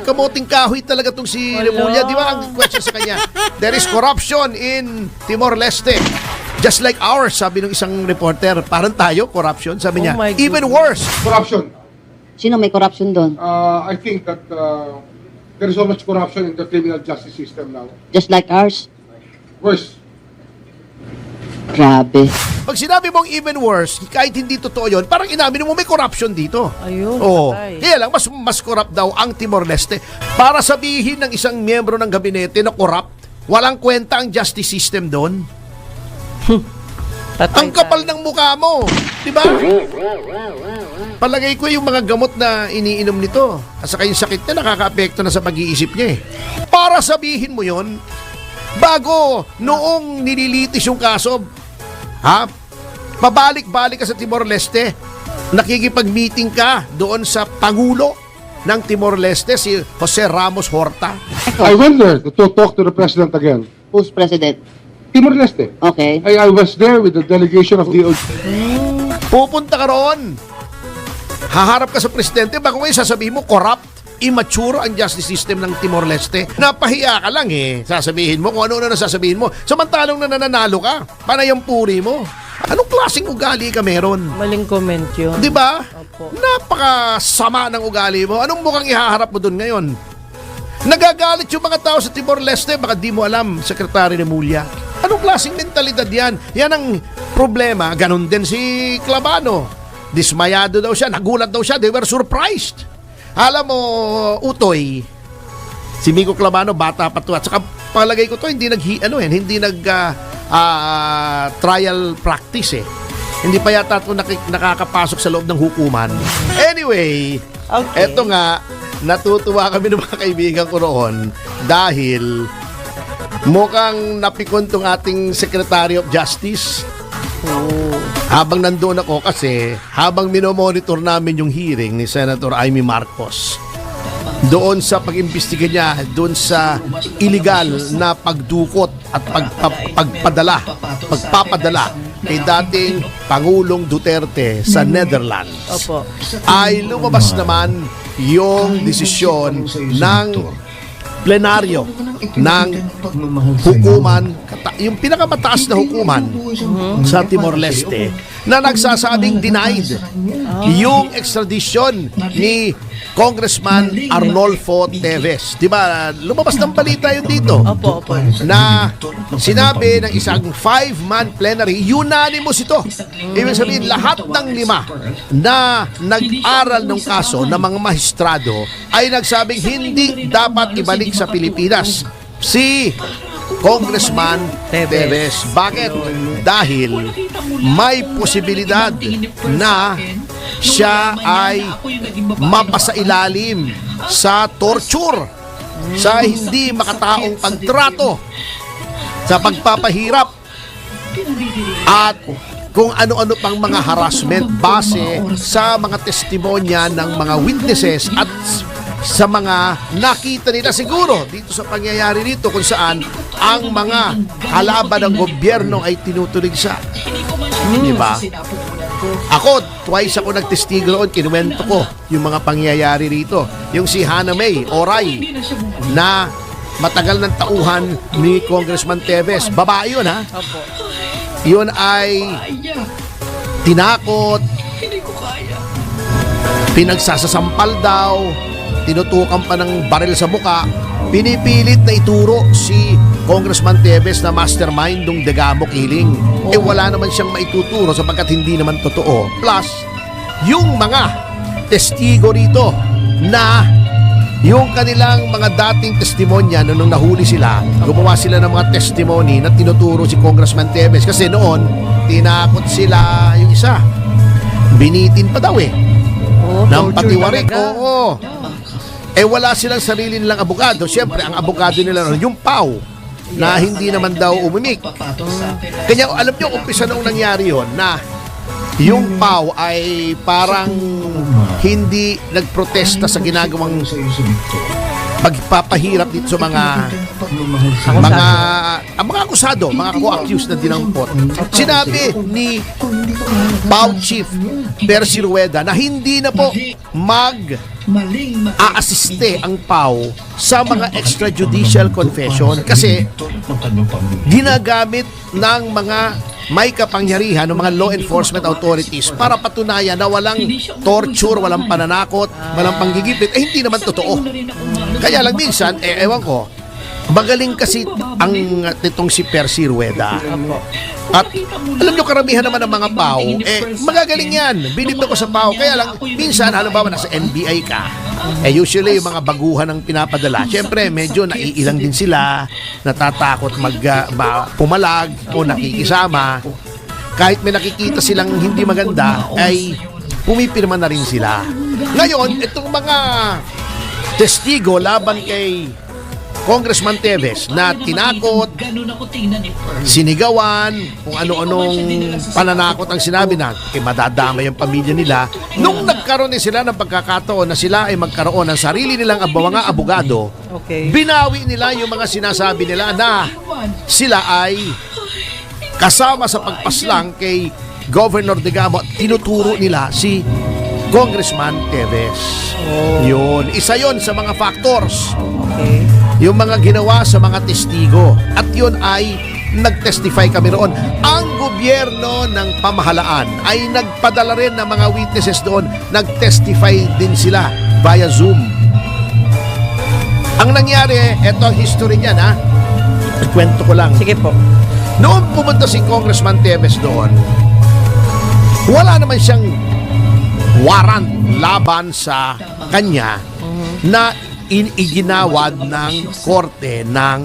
kamoting kahoy talaga tong si Remulla. Di ba ang question sa kanya? There is corruption in Timor-Leste. Just like ours, sabi ng isang reporter. Parang tayo, corruption. Sabi niya, my even worse. Corruption. Sino may corruption doon? I think that there is so much corruption in the criminal justice system now. Just like ours? Worse. Grabe. Pag sinabi mong even worse, kahit hindi totoo yun, parang inamin mo may corruption dito. Ayun, Oo. patay. Kaya lang, mas corrupt daw ang Timor-Leste. Para sabihin ng isang miyembro ng gabinete na corrupt, walang kwenta ang justice system doon. Patay Ang kapal tayo. ng mukha mo. Di ba? Palagay ko yung mga gamot na iniinom nito. At saka yung sakit niya, nakaka-apekto na sa pag-iisip niya eh. Para sabihin mo yon bago noong nililitis yung kaso, ha? Pabalik-balik ka sa Timor-Leste, nakikipag-meeting ka doon sa Pangulo ng Timor-Leste, si Jose Ramos Horta. I went there to talk to the president again. Who's president? Timor-Leste. Okay. I was there with the delegation of DOJ. Pupunta ka roon. Haharap ka sa presidente, baka ngayon sasabihin mo, corrupt, immature ang justice system ng Timor-Leste. Napahiya ka lang eh. Sasabihin mo kung ano-ano na sasabihin mo. Samantalang na nananalo ka, panay ang puri mo. Anong klaseng ugali ka meron? Maling comment yun. Di ba? Opo. Napakasama ng ugali mo. Anong mukhang ihaharap mo doon ngayon? Nagagalit yung mga tao sa Timor-Leste, baka di mo alam, Secretary Remulla. Anong klaseng mentalidad yan? Yan ang problema. Ganon din si Clavano. Dismayado daw siya, nagulat daw siya, they were surprised. Alam mo, Utoy, si Miko Clavano, bata pa to. At saka palagay ko to, hindi trial practice eh. Hindi pa yata ito nakakapasok sa loob ng hukuman. Anyway, Okay. eto nga, natutuwa kami ng mga kaibigan ko roon dahil mukhang napikon tong ating Secretary of Justice. Habang nandoon ako kasi, habang minomonitor namin yung hearing ni Senator Amy Marcos, doon sa pag-imbestiga niya, doon sa illegal na pagdukot at pagpapadala kay dating Pangulong Duterte sa Netherlands, Opo. ay lumabas naman yung desisyon ng plenaryo ng hukuman, yung pinakamataas na hukuman sa Timor-Leste, na nagsasabing denied yung extradition ni Congressman Arnolfo Teves. Diba, lumabas ng balita yun dito Opo, opo. na sinabi ng isang 5-man plenary, unanimous ito. Ibig sabihin, lahat ng 5 na nag-aral ng kaso ng mga maestrado ay nagsabing hindi dapat ibalik sa Pilipinas si Congressman Teves. Bakit? Dahil may posibilidad na siya ay mapasailalim sa torture, sa hindi makataong pagtrato, sa pagpapahirap, at kung ano-ano pang mga harassment base sa mga testimonya ng mga witnesses at sa mga nakita nila siguro dito sa pangyayari dito kung saan ang mga kalaban ng gobyerno ay tinutulig siya. Diba? Ako, twice ako nagtestigo roon, kinuwento ko yung mga pangyayari rito. Yung si Hana May Oray na matagal ng tauhan ni Congressman Teves. Babae yun, ha? Opo. Yun ay tinakot, pinagsasasampal daw, tinutukan pa ng baril sa muka, pinipilit na ituro si Congressman Teves na mastermind ng Degamo killing. Eh wala naman siyang maituturo sapagkat hindi naman totoo. Plus, yung mga testigo rito na yung kanilang mga dating testimonya nung nahuli sila, gumawa sila ng mga testimony na tinuturo si Congressman Teves. Kasi noon, tinakot sila yung isa. Binitin pa daw eh. Oh, Nang torture patiwarik. talaga. Oo. Eh wala silang sarili nilang abogado. Siyempre, ang abogado nila noon, yung PAW, na hindi naman daw umimik. Kanya alam nyo, umpisa nung nangyari yon na yung PAW ay parang hindi nagprotesta sa ginagawang pagpapahirap dito sa mga akusado, mga co-accused na dinampot. Sinabi ni PAW Chief Percy Rueda na hindi na po aasiste ang PAO sa mga extrajudicial confession kasi ginagamit ng mga may kapangyarihan ng mga law enforcement authorities para patunayan na walang torture, walang pananakot, walang panggigipit. Hindi naman totoo. Kaya lang minsan, ewan ko, magaling kasi ang nitong si Percy Rueda. At alam nyo, karamihan naman ng mga PAO, magagaling yan. Bilib ako sa PAO. Kaya lang, minsan, halimbawa, nasa NBI ka, usually yung mga baguhan ang pinapadala. Siyempre, medyo naiilang din sila, natatakot pumalag o nakikisama. Kahit may nakikita silang hindi maganda, ay pumipirma na rin sila. Ngayon, itong mga testigo laban kay Congressman Teves na tinakot, sinigawan, kung ano-anong pananakot ang sinabi na madadamay ang pamilya nila. Nung nagkaroon din sila ng pagkakataon na sila ay magkaroon ng sarili nilang mga abogado, binawi nila yung mga sinasabi nila na sila ay kasama sa pagpaslang kay Governor Digamo at tinuturo nila si Congressman Teves. Yun, isa yon sa mga factors. Yung mga ginawa sa mga testigo. At yun ay nag-testify kami roon. Ang gobyerno ng pamahalaan ay nagpadala rin ng mga witnesses doon. Nag-testify din sila via Zoom. Ang nangyari, eto ang history niyan, ha? Kwento ko lang. Sige po. Noong pumunta si Congressman Teves doon, wala naman siyang warrant laban sa kanya na iginawad ng korte ng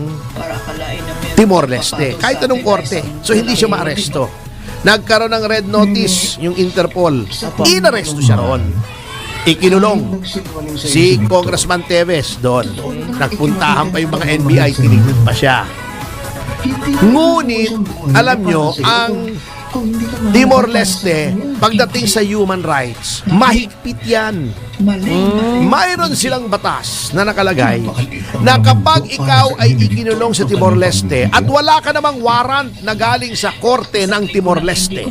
Timor-Leste. Kahit anong korte. So, hindi siya maaresto. Nagkaroon ng red notice yung Interpol. Inaresto siya roon. Ikinulong si Congressman Teves doon. Nagpuntahan pa yung mga NBI, tinignan pa siya. Ngunit, alam nyo, ang Timor-Leste, pagdating sa human rights, mahigpit yan. Mayroon silang batas na nakalagay na kapag ikaw ay ikinulong sa Timor-Leste at wala ka namang warrant na galing sa korte ng Timor-Leste,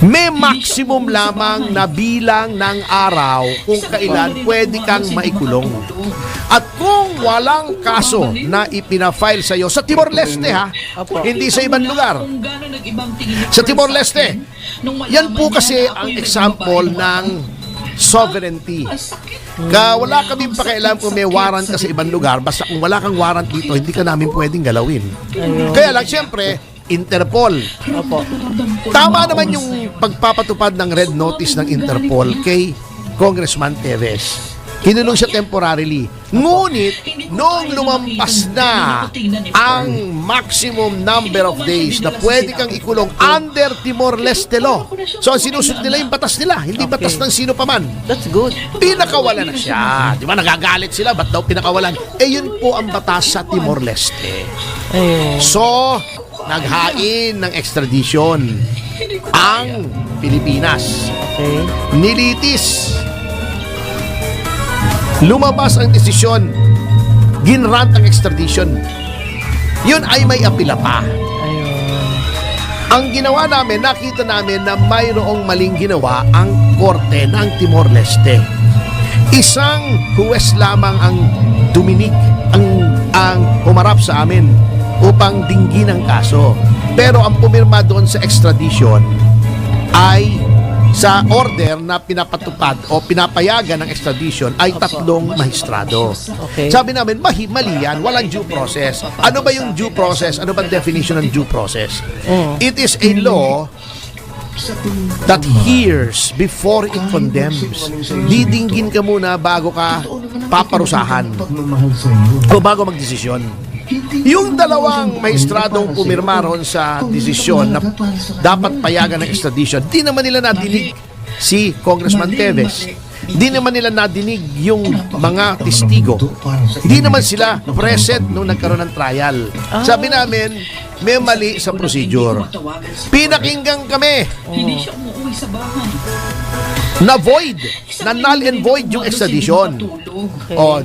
may maximum lamang na bilang ng araw kung kailan pwede kang maikulong. At kung walang kaso na ipina-file sa iyo sa Timor-Leste, ha, hindi sa ibang lugar, sa Timor-Leste, yan po kasi ang example ng sovereignty. Wala kami pakialam kung may warrant ka sa ibang lugar, basta kung wala kang warrant dito, hindi ka namin pwedeng galawin. Kaya lang, siyempre, Interpol. Tama naman yung pagpapatupad ng red notice ng Interpol kay Congressman Teves. Kinulong siya temporarily. Ngunit, noong lumampas na ang maximum number of days na pwede kang ikulong under Timor-Leste law. So, ang sinusunod nila yung batas nila, hindi batas ng sino pa man. That's good. Pinakawalan na siya. Di ba, nagagalit sila, ba't daw pinakawalan? Yun po ang batas sa Timor-Leste. So, naghain ng extradition ang Pilipinas. Nilitis. Lumabas ang desisyon. Ginrant ang extradition. Yun ay may apila pa. Ang ginawa namin, nakita namin na mayroong maling ginawa ang korte ng Timor-Leste. Isang huwes lamang ang duminig, ang humarap sa amin upang dinggin ang kaso. Pero ang pumirma doon sa extradition ay sa order na pinapatupad o pinapayagan ng extradition ay 3 mahistrado. Sabi namin, mali yan, walang due process. Ano ba yung due process? Ano ba definition ng due process? It is a law that hears before it condemns. Didinggin ka muna bago ka paparusahan o bago magdesisyon. Yung 2 mahistradong pumirma ron sa desisyon na dapat payagan ng extradition, di naman nila nadinig si Congressman Teves. Di naman nila nadinig yung mga testigo. Di naman sila present nung nagkaroon ng trial. Sabi namin, may mali sa procedure. Pinakinggan kami. Na void, na null and void yung extradition.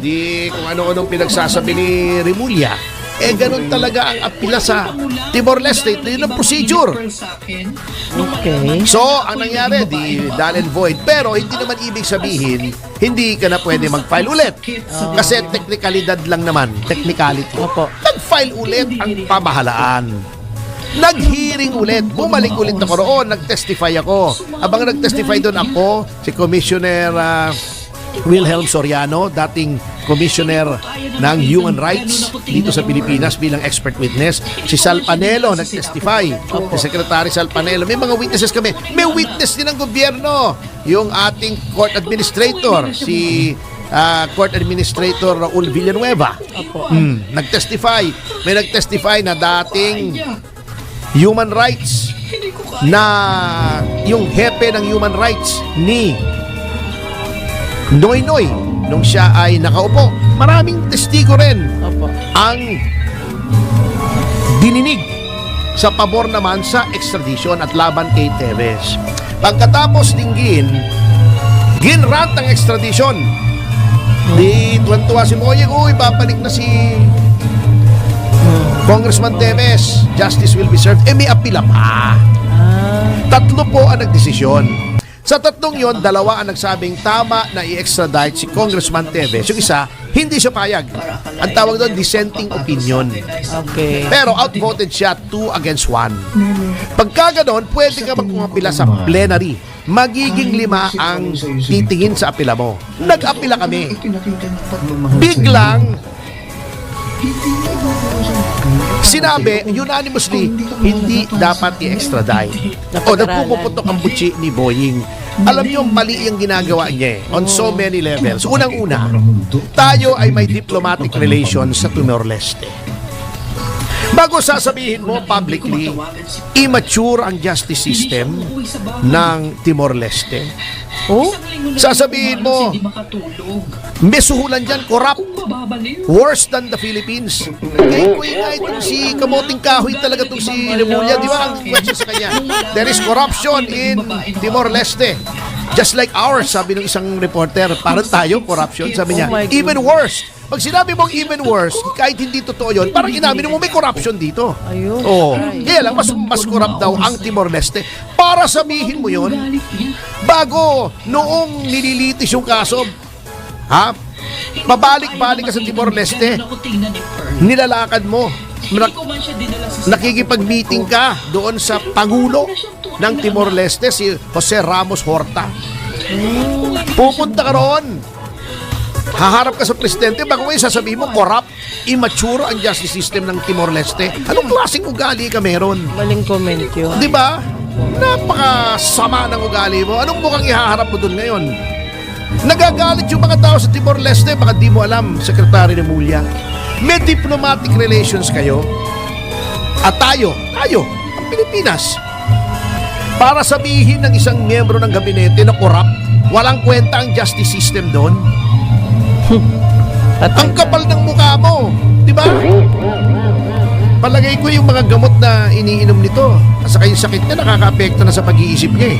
Di kung ano-anong pinagsasabi ni Remulla. ganun talaga ang apila sa Timor-Leste. Ito yun ang procedure. Okay. So, ang nangyari, di null and void. Pero hindi naman ibig sabihin, hindi ka na pwede mag-file ulit. Kasi technicalidad lang naman. Technicality. Opo. Nag-file ulit ang pamahalaan. Nag-hearing ulit. Bumalik ulit ako roon. Nag-testify ako. Abang nag-testify doon ako, si Commissioner Wilhelm Soriano, dating Commissioner ng Human Rights dito sa Pilipinas bilang expert witness. Si Sal Panelo nag-testify. Si Secretary Sal Panelo. May mga witnesses kami. May witness din ng gobyerno. Yung ating court administrator, si Court Administrator Raul Villanueva. Nag-testify. May nag-testify na dating human rights na yung hepe ng human rights ni Noynoy nung siya ay nakaupo. Maraming testigo rin Opo. ang dininig sa pabor naman sa extradition at laban kay Teves. Pagkatapos dinggin, ginrant ang extradition. Di tuwan-tuwa si Moyeng, uy, babalik na si Congressman Teves. Justice will be served. May apila pa. Tatlo po ang nagdesisyon. Sa tatlong yon, dalawa ang nagsabing tama na i-extradite si Congressman Teves. Yung isa, hindi siya payag. Ang tawag doon, dissenting opinion. Okay. Pero outvoted siya 2 against 1. Pagka ganon, pwede ka magpumapila sa plenary. Magiging 5 ang titingin sa apila mo. Nag-apila kami. Biglang sinabi unanimously hindi dapat i-extradite. O nagpupuputok ang butsi ni Boying. Alam niyo, mali yung ginagawa niya on so many levels. Unang-una, tayo ay may diplomatic relations sa Timor-Leste. Bago sasabihin mo publicly, immature ang justice system ng Timor-Leste. Oh? Sasabihin mo, may suhulan dyan, corrupt. Worse than the Philippines. Kaya itong si Kamoting Kahoy talaga itong si Remulla. Di ba ang question sa kanya? There is corruption in Timor-Leste. Just like ours, sabi ng isang reporter, parang tayo, corruption. Sabi niya, Oh my even worse. Pag sinabi mong even worse, kahit hindi totoo yun, parang inamin mo may corruption dito. Ayun. Oh, kaya lang, mas corrupt daw ang Timor-Leste. Para sabihin mo yun, bago noong nililitis yung kaso, ha? Pabalik-balik ka sa Timor-Leste, nilalakad mo, nakikipag-meeting ka doon sa Pangulo ng Timor-Leste, si Jose Ramos Horta. Pupunta ka roon, haharap ka sa presidente, bago ngayon sasabihin mo, corrupt, immature ang justice system ng Timor-Leste. Anong klaseng ugali ka meron? Maling comment yun. Di ba? Napakasama ng ugali mo. Anong mukhang ihaharap mo dun ngayon? Nagagalit yung mga tao sa Timor-Leste, baka di mo alam, Secretary Remulla. May diplomatic relations kayo. At tayo, ang Pilipinas. Para sabihin ng isang miyembro ng gabinete na corrupt, walang kwenta ang justice system doon. Ang kapal ng mukha mo, di ba? Palagay ko yung mga gamot na iniinom nito, at saka yung sakit niya nakaka-apekto na sa pag-iisip niya eh.